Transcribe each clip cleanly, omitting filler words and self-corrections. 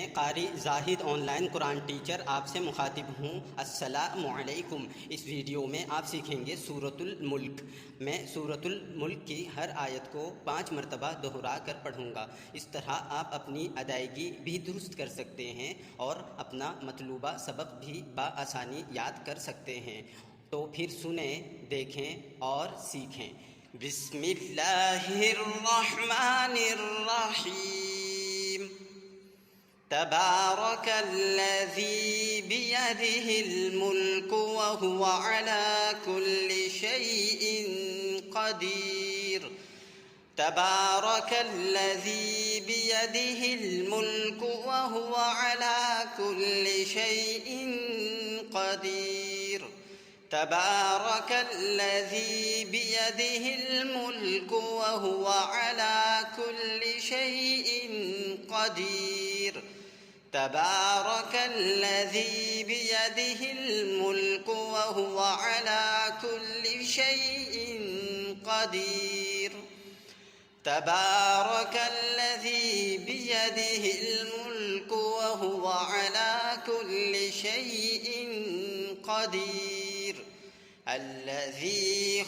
कारी जाहिद ऑनलाइन कुरान टीचर आपसे मुखातिब हूँ। अस्सलामु अलैकुम। इस वीडियो में आप सीखेंगे सूरतुल मुल्क। मैं सूरतुल मुल्क की हर आयत को 5 मरतबा दोहरा कर पढ़ूँगा। इस तरह आप अपनी अदायगी भी दुरुस्त कर सकते हैं और अपना मतलूबा सबक भी बआसानी याद कर सकते हैं। तो फिर सुने, देखें और सीखें। बिस्मिल्लाहिर्रहमानिर्रहीम। तबारकल्लज़ी बियदिहिल मुल्क व हुवा अला कुल्लि शैइन क़दीर। तबारकल्लज़ी बियदिहिल मुल्क व हुवा अला कुल्लि शैइन क़दीर। तबारकल्लज़ी बियदिहिल मुल्क व हुवा अला कुल्लि शैइन क़दीर। तबारकल्लज़ी बियदिहिल मुल्क व हुवा अला कुल्लि शैइन क़दीर। तबारकल्लज़ी बियदिहिल मुल्क व हुवा अला कुल्लि शैइन क़दीर। अल्लज़ी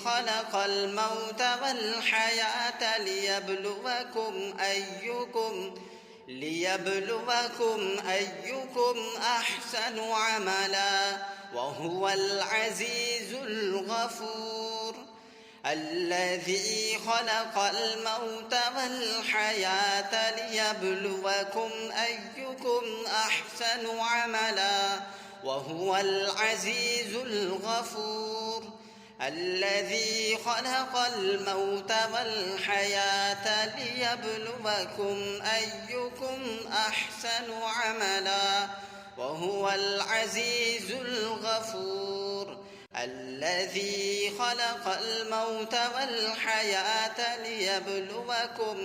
खलक़ल मौत वल हयात लियब्लुवकुम अय्युकुम अहसनु अमला व हुवल अज़ीज़ुल गफ़ूर। अल्लज़ी खलक़ल मौत वल हयात लियब्लुवकुम अय्युकुम अहसनु अमला व हुवल अज़ीज़ुल गफ़ूर। अल्लज़ी खलक़ल मौत वल हयात लियब्लुवकुम अय्युकुम अहसनु अमला व हुवल अज़ीज़ुल गफ़ूर। अल्लज़ी खलक़ल मौत वल हयात लियब्लुवकुम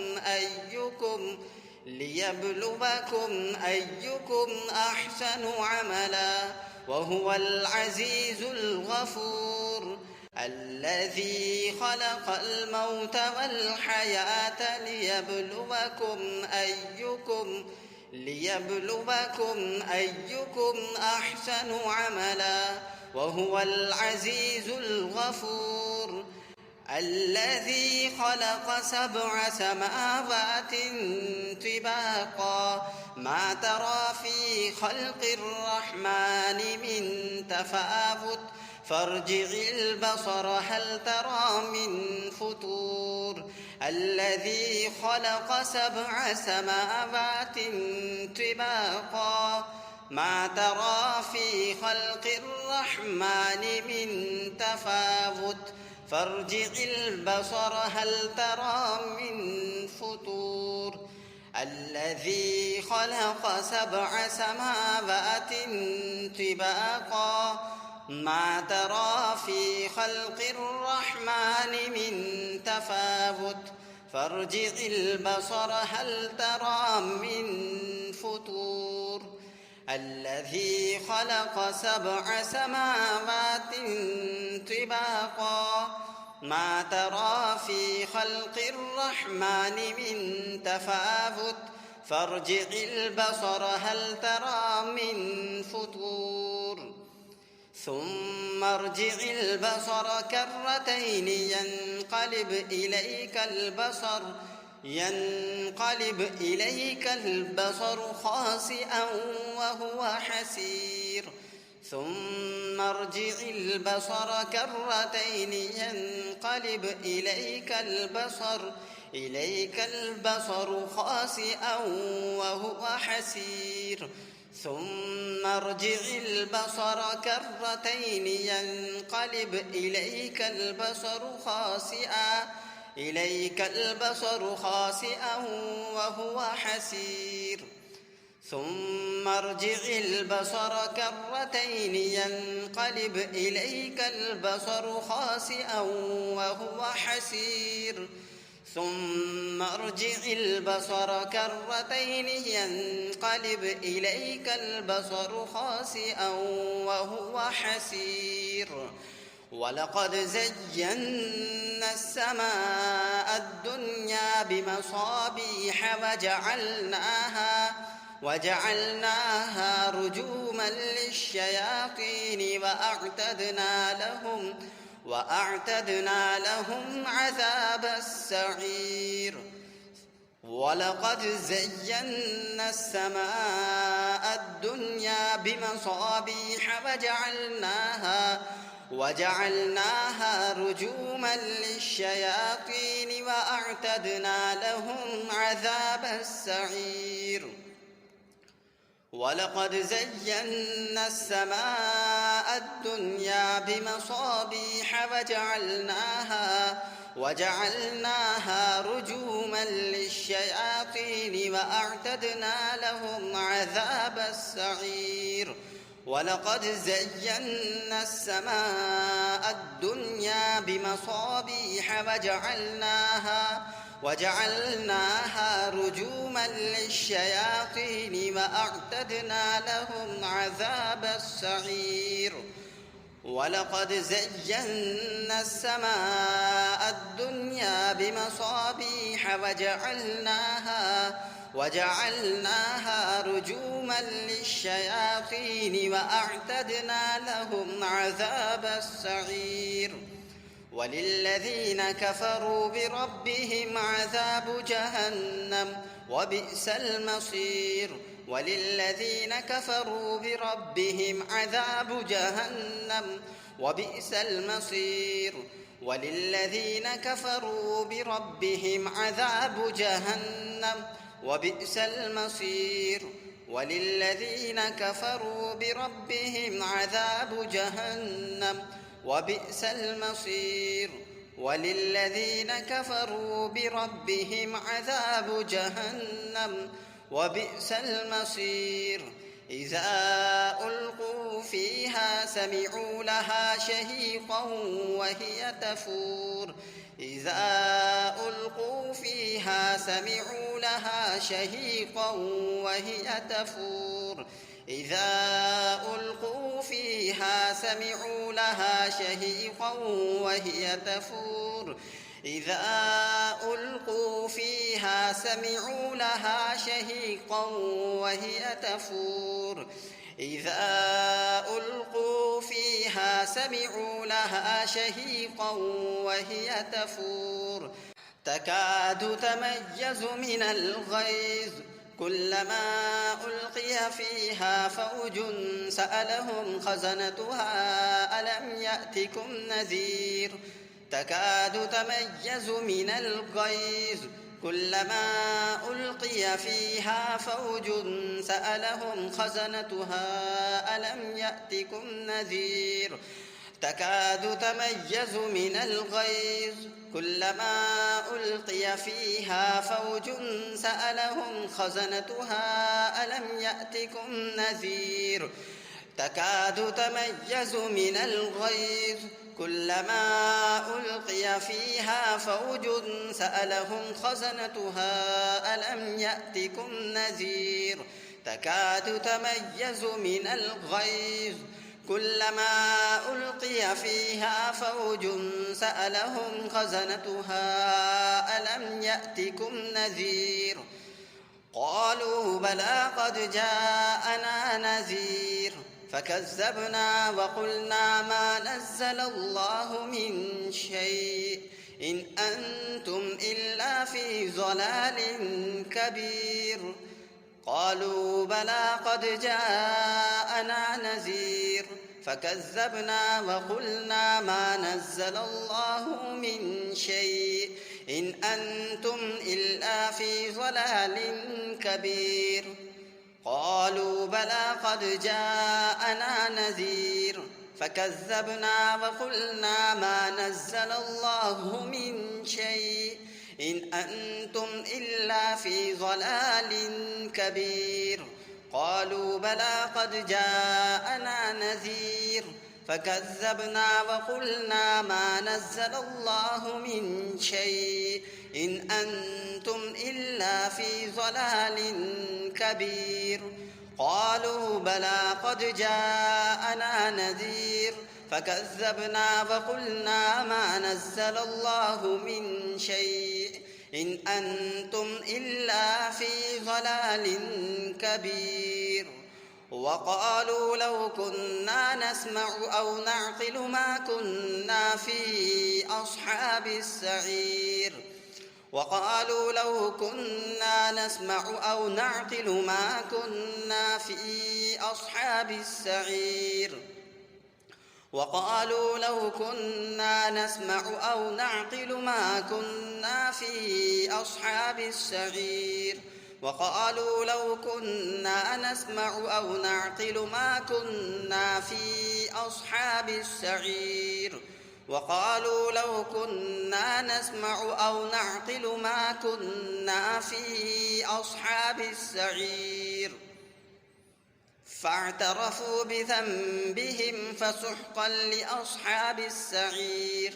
अय्युकुम अहसनु अमला व हुवल अज़ीज़ुल गफ़ूर। अल्लज़ी खलक़ल मौत वल हयात लियब्लुवकुम अय्युकुम अहसनु अमला व हुवल अज़ीज़ुल गफ़ूर। अल्लज़ी खलक़ सबअ समावातिन तिबाक़ा मा तरा फ़ी ख़ल्क़िर रहमानि मिन तफ़ावुत फ़र्जिइल बसर हल तरा मिन फ़ुतूर। अल्लज़ी खलक़ सबअ समावातिन तिबाक़ा मा तरा फ़ी ख़ल्क़िर रहमानि मिन तफ़ावुत फ़र्जिइल बसर हल तरा मिन फ़ुतूर। अल्लज़ी खलक़ सबअ समावातिन तिबाक़ा मा तरा फ़ी ख़ल्क़िर रहमानि मिन तफ़ावुत फ़र्जिइल बसर हल तरा मिन फ़ुतूर। अल्लज़ी खलक़ सबअ समावातिन तिबाक़ा मा तरा फ़ी ख़ल्क़िर रहमानि मिन तफ़ावुत फ़र्जिइल बसर हल तरा मिन फ़ुतूर। ثم ارجع البصر كرتين ينقلب إليك البصر خاسئا وهو حسير. ثم ارجع البصر كرتين ينقلب إليك البصر خاسئا وهو حسير. ثم ارجع البصر كرتين ينقلب إليك البصر خاسئا وهو حسير. ثم ارجع البصر كرتين ينقلب إليك البصر خاسئا وهو حسير. ثم ارجع البصر كرتين ينقلب إليك البصر خاسئا وهو حسير. ولقد زينا السماء الدنيا بمصابيح وجعلناها رجوما للشياطين وأعتدنا لهم عذاب السعير. ولقد زينا السماء الدنيا بمصابيح وجعلناها رجوما للشياطين وأعتدنا لهم عذاب السعير. ولقد زينا السماء الدنيا بمصابيح وجعلناها رجوما للشياطين وأعتدنا لهم عذاب السعير. ولقد زينا السماء الدنيا بمصابيح وجعلناها رجوما للشياطين وأعتدنا لهم عذاب السعير. ولقد زينا السماء الدنيا بمصابيح وجعلناها رجوما للشياطين وأعتدنا لهم عذاب السعير. وللذين كفروا بربهم عذاب جهنم وبئس المصير. وللذين كفروا بربهم عذاب جهنم وبئس المصير. وللذين كفروا بربهم عذاب جهنم وبئس المصير. وللذين كفروا بربهم عذاب جهنم وبئس المصير. وللذين كفروا بربهم عذاب جهنم وبئس المصير. إذا ألقوا فيها سمعوا لها شهيقا وهي تفور. إذا ألقوا فيها سمعوا لها شهيقا وهي تفور. إذا ألقوا فيها سمعوا لها شهيقا وهي تفور. إذا ألقوا فيها سمعوا لها شهيقا وهي تفور. إذا ألقوا فيها سمعوا لها شهيقا وهي تفور. تكاد تميز من الغيظ كلما ألقي فيها فوج سألهم خزنتها ألم يأتكم نذير. تكاد تميز من الغيظ كلما ألقي فيها فوج سألهم خزنتها ألم يأتكم نذير. تكاد تميز من الغيظ كلما ألقي فيها فوج سألهم خزنتها ألم يأتكم نذير. تكاد تميز من الغيظ كلما ألقي فيها فوج سألهم خزنتها ألم يأتكم نذير. تكاد تميز من الغيظ كلما ألقي فيها فوج سألهم خزنتها ألم يأتكم نذير. قالوا بلى قد جاءنا نذير فكذبنا وقلنا ما نزل الله من شيء إن أنتم إلا في ضلال كبير. قالوا بلى قد جاءنا نذير فكذبنا وقلنا ما نزل الله من شيء إن أنتم إلا في ضلال كبير. قالوا بلى قد جاءنا نذير فكذبنا وقلنا ما نزل الله من شيء إن أنتم إلا في ضلال كبير. قالوا بلى قد جاءنا نذير فكذبنا وقلنا ما نزل الله من شيء إن أنتم إلا في ضلال كبير. قالوا بلى قد جاءنا نذير فكذبنا وقلنا ما نزل الله من شيء إن أنتم إلا في ضلال كبير. وقالوا لو كنا نسمع أو نعقل ما كنا في أصحاب السعير. وقالوا لو كنا نسمع أو نعقل ما كنا في أصحاب السعير. وقالوا لو كنا نسمع أو نعقل ما كنا في أصحاب السعير. وقالوا لو كنا نسمع أو نعقل ما كنا في أصحاب السعير. وقالوا لو كنا نسمع أو نعقل ما كنا في أصحاب السعير. فاعترفوا بذنبهم فسحقا لأصحاب السعير.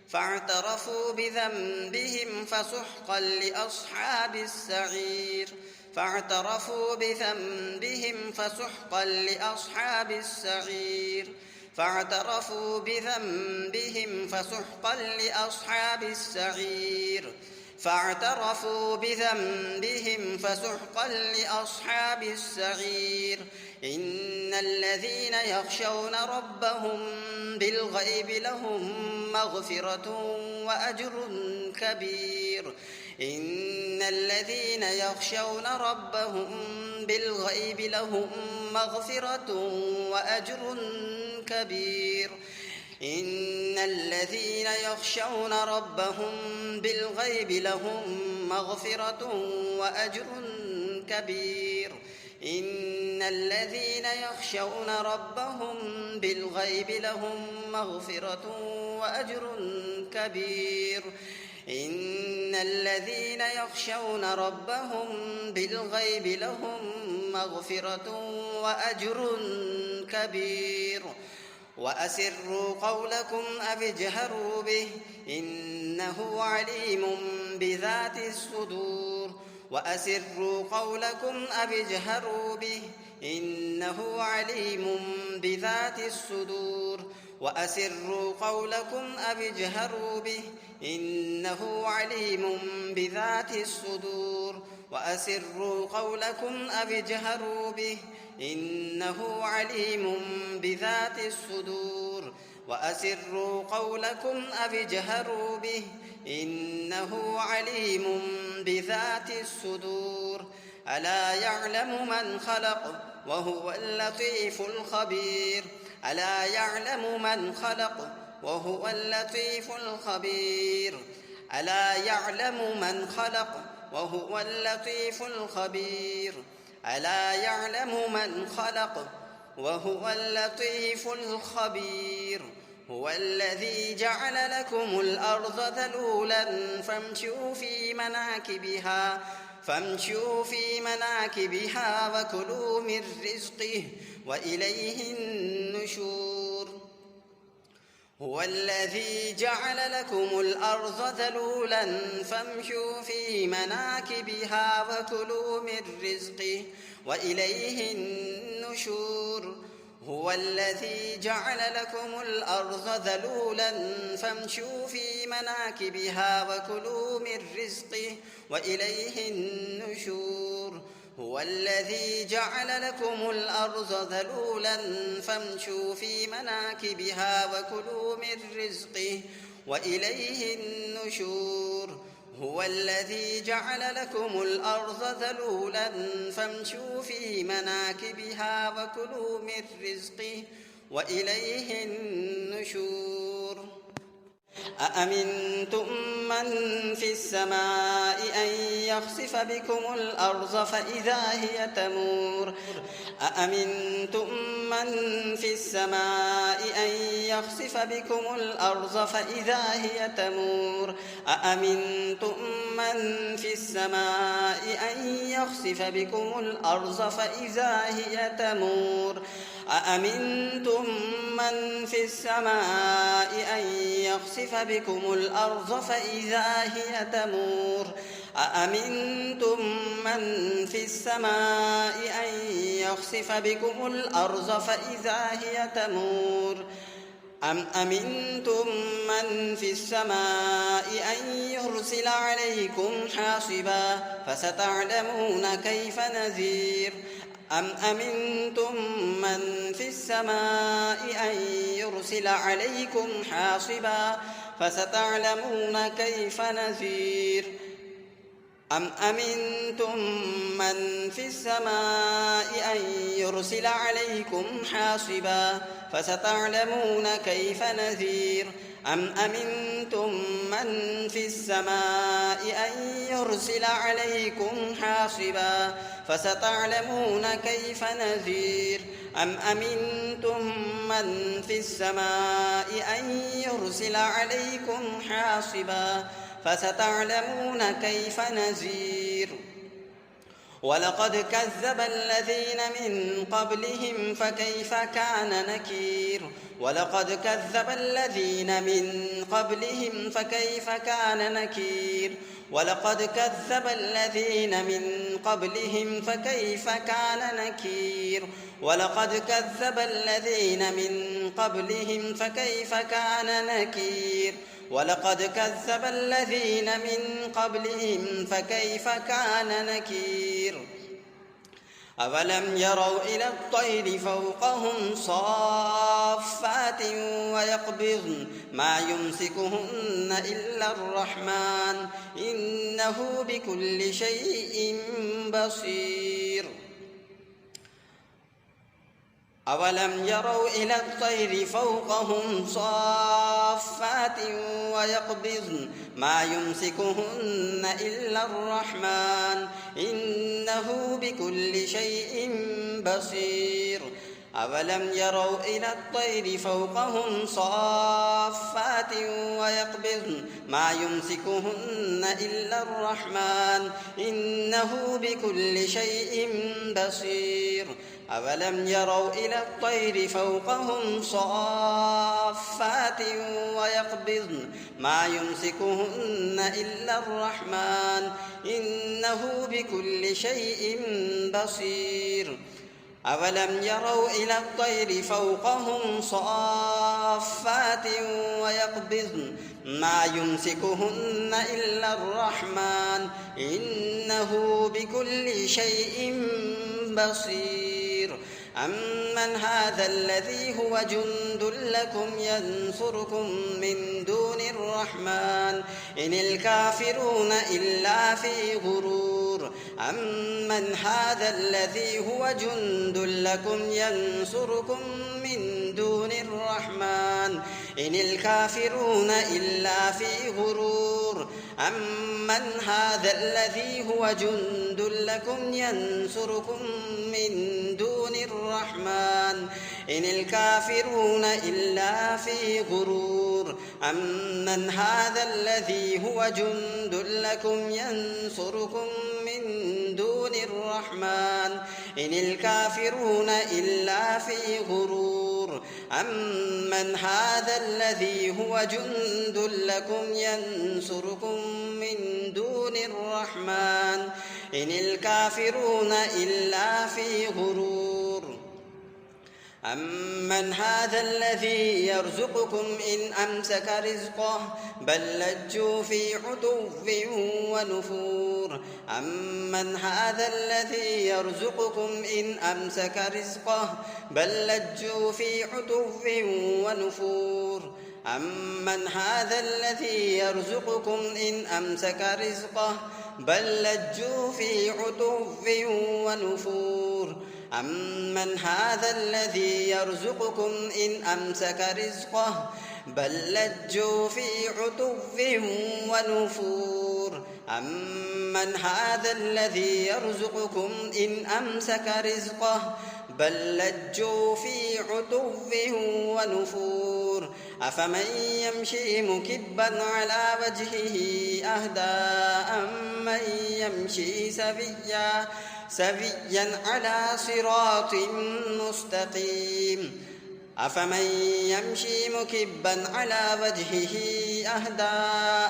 فاعترفوا بذنبهم فسحقا لأصحاب السعير. فاعترفوا بذنبهم فسحقا لأصحاب السعير. فاعترفوا بذنبهم فسحقا لأصحاب السعير. فاعترفوا بذنبهم فسحقا لأصحاب السعير. إن الذين يخشون ربهم بالغيب لهم مغفرة وأجر كبير. إن الذين يخشون ربهم بالغيب لهم مغفرة وأجر كبير. إن الذين يخشون ربهم بالغيب لهم مغفرة وأجر كبير. إن الذين يخشون ربهم بالغيب لهم مغفرة وأجر كبير. إن الذين يخشون ربهم بالغيب لهم مغفرة وأجر كبير. وأسروا قولكم أو اجهروا به إنه عليم بذات الصدور. وأسروا قولكم أو اجهروا به إنه عليم بذات الصدور. وأسروا قولكم أو اجهروا به إنه عليم بذات الصدور. وأسروا قولكم أو اجهروا به إنه عليم بذات الصدور. وأسروا قولكم أو اجهروا به إنه عليم بذات الصدور. ألا يعلم من خلق وهو اللطيف الخبير. ألا يعلم من خلق وهو اللطيف الخبير. ألا يعلم من خلق وهو اللطيف الخبير. ألا يعلم من خلق وهو اللطيف الخبير. هو الذي جعل لكم الأرض ذلولا فامشوا في مناكبها وكلوا من رزقه وإليه النشور. هو الذي جعل لكم الأرض ذلولا فامشوا في مناكبها وكلوا من رزقه وإليه النشور. هو الذي جعل لكم الأرض ذلولا فامشوا في مناكبها وكلوا من رزقه وإليه النشور. هو الذي جعل لكم الأرض ذلولا فامشوا في مناكبها وكلوا من رزقه وإليه النشور. هو الذي جعل لكم الأرض ذلولا فامشوا في مناكبها وكلوا من رزقه وإليه النشور. أأمنتم من في السماء أن يخسف بكم الأرض فإذا هي تمور. أأمنتم من في السماء أن يخسف بكم الأرض فإذا هي تمور. أأمنتم من في السماء أن يخسف بكم الأرض فإذا هي تمور. أأمنتم من في السماء أن يخسف بكم الأرض فإذا هي تمور. أأمنتم من في السماء أن يخسف بكم الأرض فإذا هي تمور. أم أمنتم من في السماء أن يرسل عليكم حاصبا فستعلمون كيف نذير أم أمنتم من في السماء أن يرسل عليكم حاصبا فستعلمون كيف نذير أم أمنتم من في السماء أن يرسل عليكم حاصبا فستعلمون كيف نذير أم أمنتم من في السماء أن يرسل عليكم حاصبا فستعلمون كيف نذير أم أمنتم من في السماء أن يرسل عليكم حاصبا فستعلمون كيف نذير ولقد كذب الذين من قبلهم فكيف كان نكير ولقد كذب الذين من قبلهم فكيف كان نكير ولقد كذب الذين من قبلهم فكيف كان نكير ولقد كذب الذين من قبلهم فكيف كان نكير ولقد كذب الذين من قبلهم فكيف كان نكير أولم يروا إلى الطير فوقهم صافات ويقبضن ما يمسكهن إلا الرحمن إنه بكل شيء بصير أولم يروا إلى الطير فوقهم صافات ويقبضن ما يمسكهن إلا الرحمن إنه بكل شيء بصير أولم يروا إلى الطير فوقهم صافات ويقبضن ما يمسكهن إلا الرحمن إنه بكل شيء بصير أولم يروا إلى الطير فوقهم صافات ويقبضن ما يمسكهن إلا الرحمن إنه بكل شيء بصير أولم يروا إلى الطير فوقهم صافات ويقبضن ما يمسكهن إلا الرحمن إنه بكل شيء بصير أمن هذا الذي هو جند لكم ينصركم من دون الرحمن إن الكافرون إلا في غرور أمن هذا الذي هو جند لكم ينصركم من دون الرحمن إن الكافرون إلا في غرور أمن هذا الذي هو جند لكم ينصركم من دون الرحمن إن الكافرون إلا في غرور أمن هذا الذي هو جند لكم ينصركم من دون الرحمن إن الكافرون إلا في غرور أمن هذا الذي هو جند لكم ينصركم من دون الرحمن إن الكافرون إلا في غرور أمن هذا الذي يرزقكم إن أمسك رزقه بل لجوا في عتو ونفور أمن هذا الذي يرزقكم إن أمسك رزقه بل لجوا في عتو ونفور أمن هذا الذي يرزقكم إن أمسك رزقه بل لجوا في عتو ونفور أمن هذا الذي يرزقكم إن أمسك رزقه بل لجوا في عتو ونفور أمن هذا الذي يرزقكم إن أمسك رزقه بل لجوا في عتو ونفور أفمن يمشي مكبا على وجهه أهدى أمن يمشي سويا على صراط مستقيم أفمن يمشي مكبا على وجهه أهدى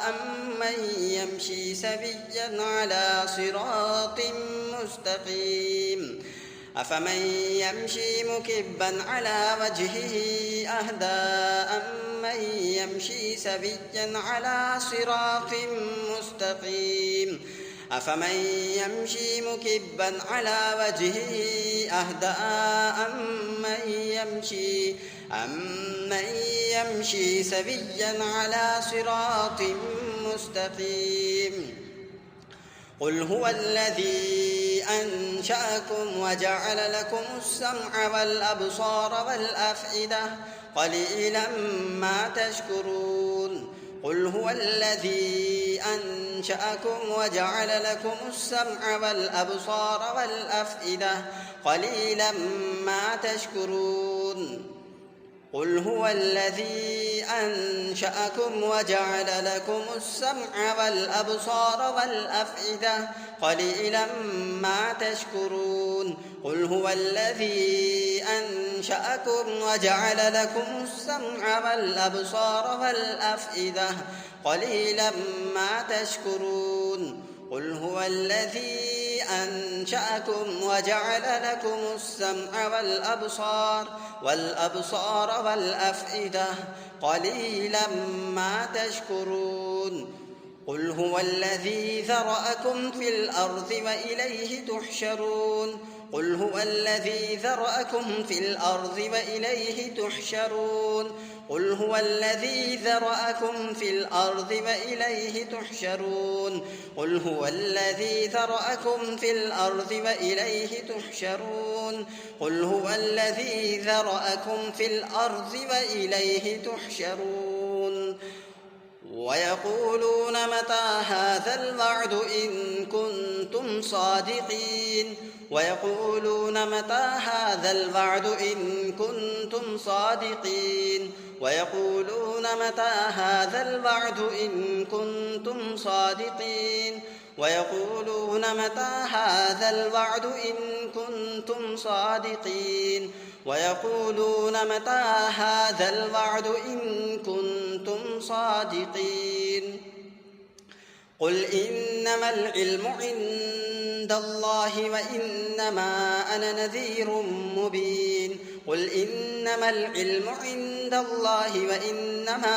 أمن يمشي سويا على صراط مستقيم أفمن يمشي مكبا على وجهه أهدى أمن يمشي سويا على صراط مستقيم أفمن يمشي مكبا على وجهه أهدى أمن يمشي سويا على صراط مستقيم قل هو الذي أنشأكم وجعل لكم السمع والأبصار والأفئدة قليلا ما تشكرون قل هو الذي أنشأكم وجعل لكم السمع والأبصار والأفئدة قليلا ما تشكرون قل هو الذي أنشأكم وجعل لكم السمع والأبصار والأفئدة قليلا ما تشكرون قل هو الذي أنشأكم وجعل لكم السمع والأبصار والأفئدة قليلا ما تشكرون قل هو الذي أنشأكم وجعل لكم السمع والأبصار والأفئدة قليلا ما تشكرون قل هو الذي ذرأكم في الأرض وإليه تحشرون قل هو الذي ذرأكم في الأرض وإليه تحشرون قل هو الذي ذرأكم في الأرض وإليه تحشرون قل هو الذي ذرأكم في الأرض وإليه تحشرون قل هو الذي ذرأكم في الأرض وإليه تحشرون ويقولون متى هذا الوعد إن كنتم صادقين ويقولون متى هذا الوعد إن كنتم صادقين ويقولون متى هذا الوعد إن كنتم صادقين ويقولون متى هذا الوعد إن كنتم صادقين ويقولون متى هذا الوعد إن كنتم صادقين قل إنما العلم عند الله وإنما أنا نذير مبين قل إنما العلم عند الله وإنما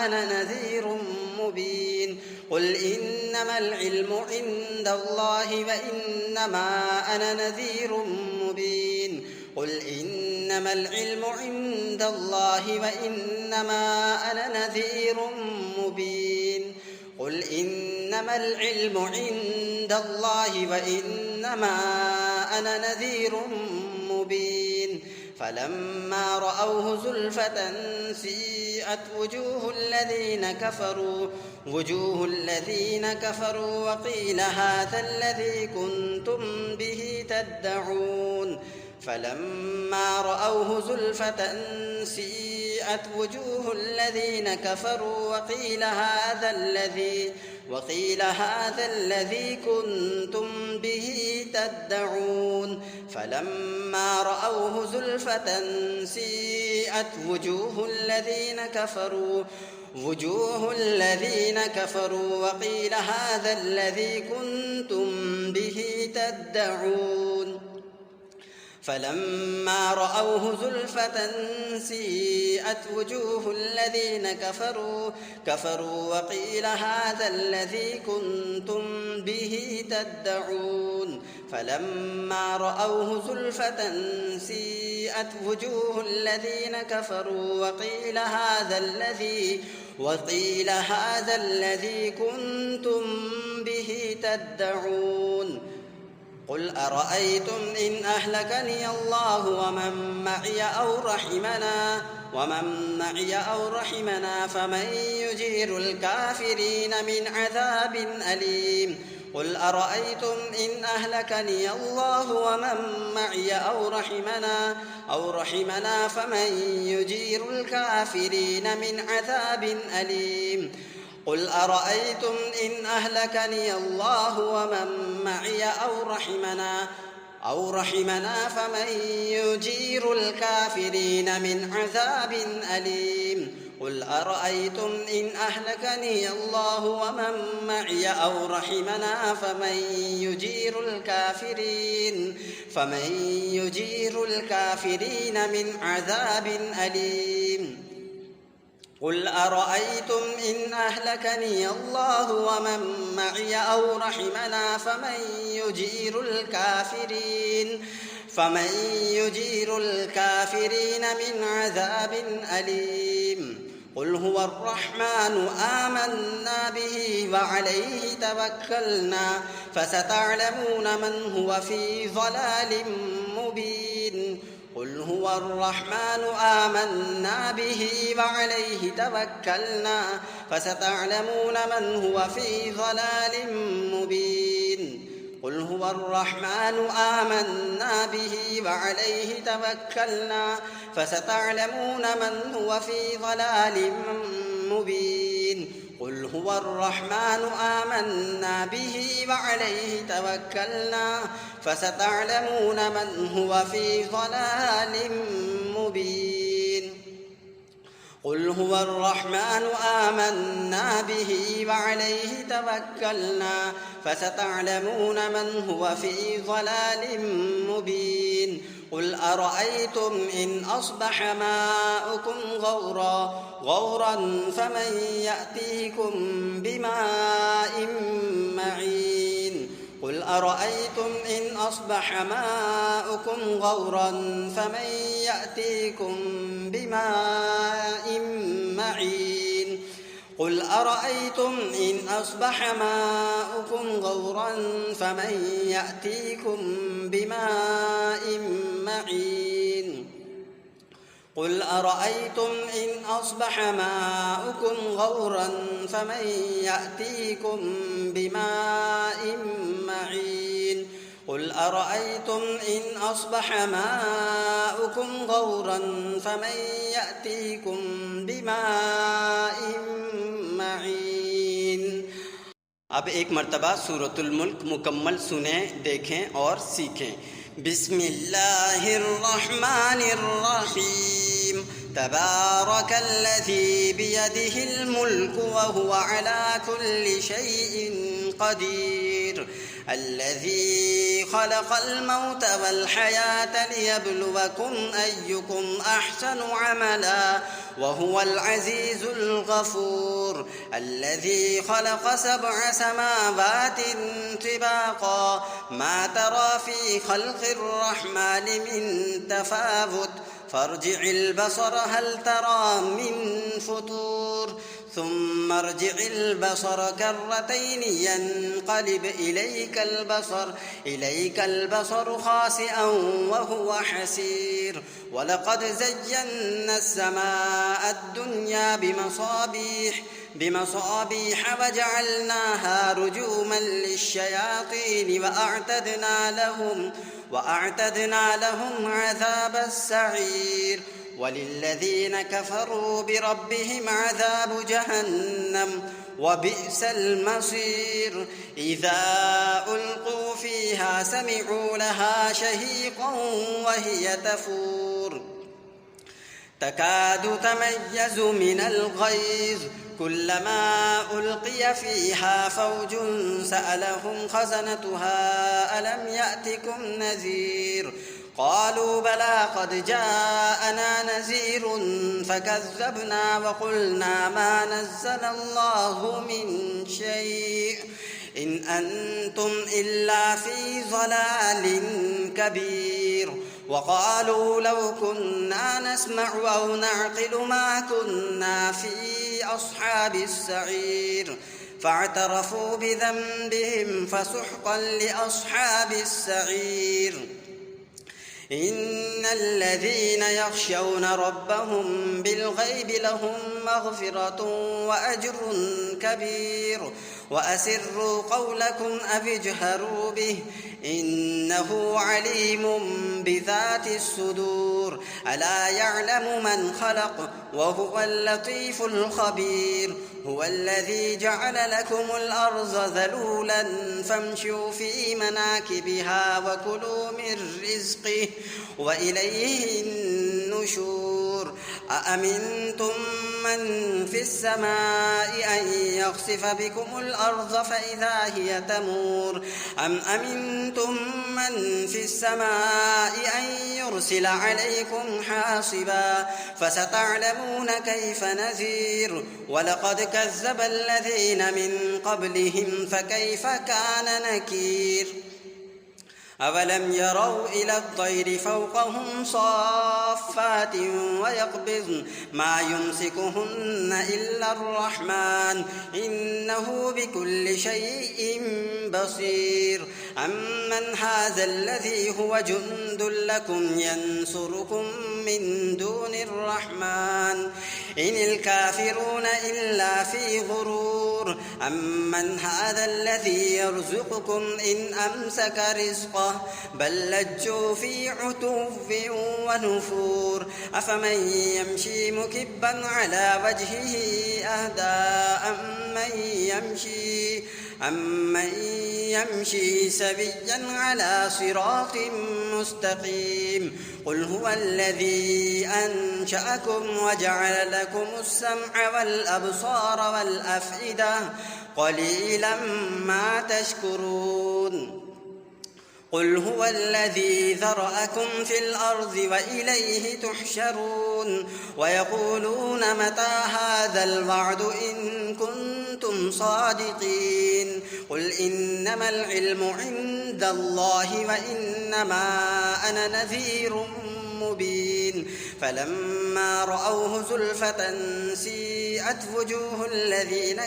أنا نذير مبين قل إنما العلم عند الله وإنما أنا نذير مبين قل إنما العلم عند الله وإنما أنا نذير مبين قل إنما العلم عند الله وإنما أنا نذير مبين فلما رأوه زلفة سيئت وجوه الذين كفروا وقيل هذا الذي كنتم به تدعون فلما رأوه زلفة سيئت وجوه الذين كفروا وقيل هذا الذي كنتم به تدعون فلما رأوه زلفة سيئت وجوه الذين كفروا وقيل هذا الذي كنتم به تدعون فلما رأوه زلفة سيئت وجوه الذين كفروا وقيل هذا الذي كنتم به تدعون فلما رأوه زلفة سيئت وجوه الذين كفروا وقيل هذا الذي كنتم به تدعون قل أرأيتم إن أهلكني الله ومن معي أو رحمنا فمن يجير الكافرين من عذاب أليم قل أرأيتم إن أهلكني الله ومن معي أو رحمنا فمن يجير الكافرين من عذاب أليم قل أرأيتم إن أهلكني الله ومن معي أو رحمنا فمن يجير الكافرين من عذاب أليم قل أرأيتم إن أهلكني الله ومن معي أو رحمنا فمن يجير الكافرين من عذاب أليم قل أرأيتم إن أهلكني الله ومن معي أو رحمنا فمن يجير الكافرين من عذاب أليم قل هو الرحمن آمنا به وعليه توكلنا فستعلمون من هو في ضلال مبين قل هو الرحمن آمنا به وعليه توكلنا فستعلمون من هو في ضلال مبين قل هو الرحمن آمنا به وعليه توكلنا فستعلمون من هو في ضلال مبين قل هو الرحمن آمنا به وعليه توكلنا فستعلمون من هو في ضلال مبين قل هو الرحمن آمنا به وعليه توكلنا فستعلمون من هو في ضلال مبين قل أرأيتم إن أصبح ماؤكم غورا فمن يأتيكم بماء معين قل أرأيتم إن أصبح ماؤكم غورا فمن يأتيكم بماء معين قل أرأيتم إن أصبح ماؤكم غورا فمن يأتيكم بماء معين قل أرأيتم إن أصبح ماؤكم غورا فمن يأتيكم بماء معين قل أرأيتم إن أصبح ماؤكم غورا فمن يأتيكم بماء معين। अब एक मर्तबा सूरतुल मुल्क मुकम्मल सुने, देखें और सीखें। बिस्मिल्लाहिर्रहमानिर्रहीम। तबारकल्लज़ी बियदिहिल मुल्क व हुवा अला कुल्लि शैइन क़दीर। الذي خلق الموت والحياة ليبلوكم أيكم أحسن عملا وهو العزيز الغفور. الذي خلق 7 سماوات طباقا ما ترى في خلق الرحمن من تفاوت فارجع البصر هل ترى من فطور ثم ارجع البصر كرتين ينقلب إليك البصر خاسئا وهو حسير. ولقد زينا السماء الدنيا بمصابيح وجعلناها رجوما للشياطين وأعتدنا لهم عذاب السعير. وللذين كفروا بربهم عذاب جهنم وبئس المصير. إذا ألقوا فيها سمعوا لها شهيقا وهي تفور تكاد تميز من الغيظ كلما ألقي فيها فوج سألهم خزنتها ألم يأتكم نذير قالوا بلى قد جاءنا نذير فكذبنا وقلنا ما نزل الله من شيء إن أنتم إلا في ضلال كبير. وقالوا لو كنا نسمع أو نعقل ما كنا في أصحاب السعير فاعترفوا بذنبهم فسحقا لأصحاب السعير. إن الذين يخشون ربهم بالغيب لهم مغفرة وأجر كبير. وأسروا قولكم أو اجهروا به إنه عليم بذات الصدور ألا يعلم من خلق وهو اللطيف الخبير هو الذي جعل لكم الأرض ذلولا فامشوا في مناكبها وكلوا من رزقه وإليه النشور أأمنتم من في السماء أن يخسف بكم الأرض فإذا هي تمور أم أمنتم من في السماء أن يرسل عليكم حاصبا فستعلمون كيف نذير ولقد كذب الذين من قبلهم فكيف كان نكير أولم يروا إلى الطير فوقهم صافات ويقبضن ما يمسكهن إلا الرحمن إنه بكل شيء بصير أمن هذا الذي هو جند لكم ينصركم من دون الرحمن إن الكافرون إلا في غرور أمن هذا الذي يرزقكم إن أمسك رزقه بل لجوا في عتو ونفور أفمن يمشي مكبا على وجهه أهدى أمن يمشي سويا على صراط مستقيم قل هو الذي أنشأكم وجعل لكم السمع والأبصار والأفئدة قليلا ما تشكرون قل هو الذي ذرأكم في الأرض وإليه تحشرون ويقولون متى هذا الوعد إن كنتم صادقين قل إنما العلم عند الله وإنما أنا نذير مبين فلما رأوه زلفة سيئت وجوه الذين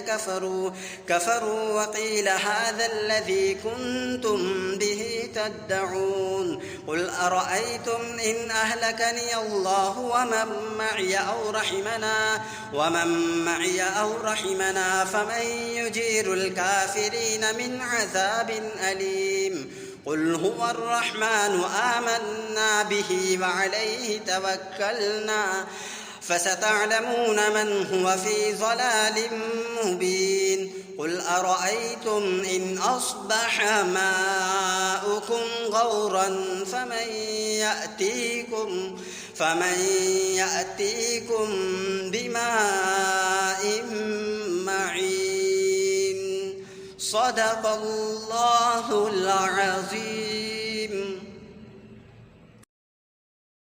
كفروا وقيل هذا الذي كنتم به تدعون قل أرأيتم إن أهلكني الله ومن معي أو رحمنا فمن يجير الكافرين من عذاب أليم قل هو الرحمن آمنا به وعليه توكلنا فستعلمون من هو في ضلال مبين قل أرأيتم إن أصبح ماؤكم غورا فمن يأتيكم بماء معين صدق الله العظيم.